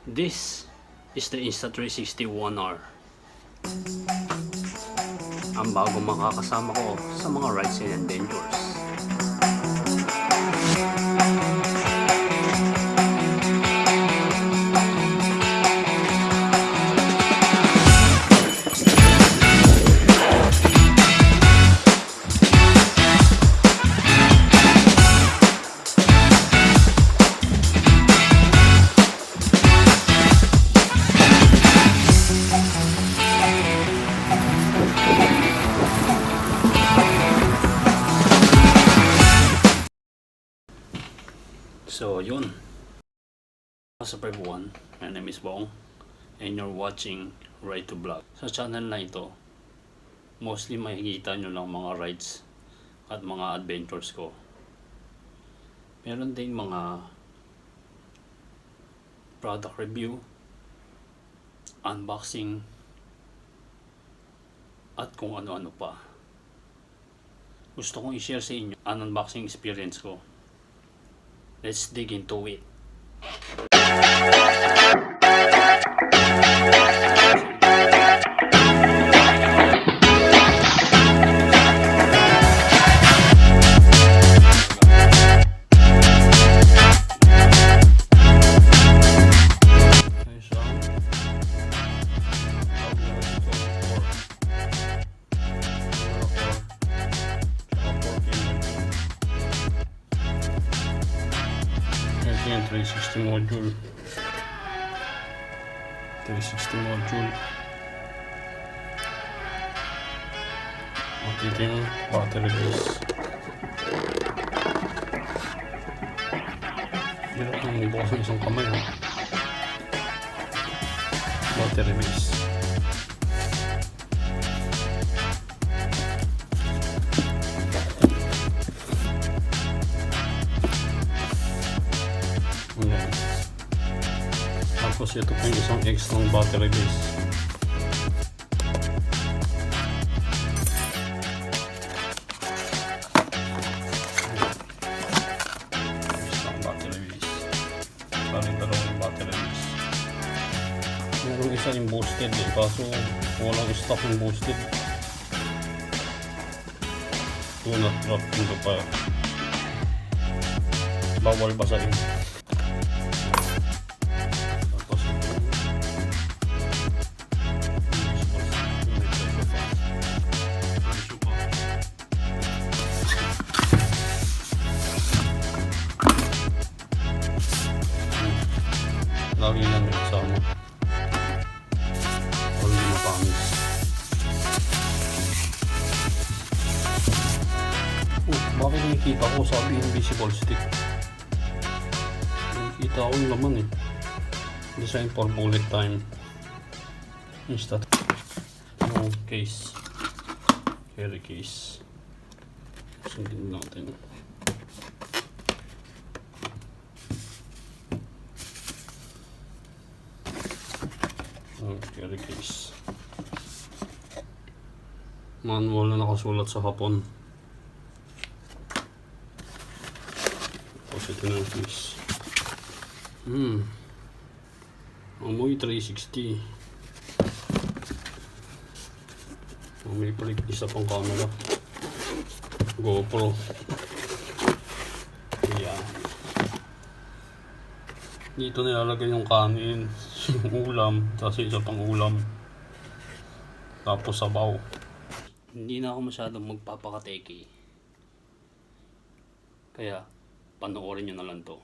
This is the Insta360 1R. Ang bagong makakasama ko sa mga rides and adventures. So yun, what's up everyone, my name is Bong and you're watching Ride to Vlog. Sa channel na ito, mostly makikita nyo lang mga rides at mga adventures ko. Meron din mga product review, unboxing, at kung ano-ano pa. Gusto kong i-share sa inyo ang unboxing experience ko. Let's dig into it. Yan, 360 module. 360 module. At ito yung battery base. Hirap nang ibukas ng isang kamay. Battery base. Ayan. Tapos ito po yung isang extra battery base. Isang battery base. Parang dalawang battery base. Meron isa yung boosted eh, kaso walang stock yung boosted. Do not drop into fire. Bawal basahin. Lagi lang yung kasama. Huwag hindi mapangis. Bakit nakikita ko sabi invisible stick? Nakikita ko yung laman eh. Design for bullet time. Instant. Yung case. Carry case. Sundin natin. Carry case. Manual na nakasulat sa hapon. Tapos ito na yung case. Amoy 360. May palit isa pang camera. GoPro. Ayan. Dito nilalagay yung kanin, yung ulam, tapos isa pang ulam, tapos sabaw. Hindi na ako masyadong magpapakateki, kaya panoorin nyo na lang to.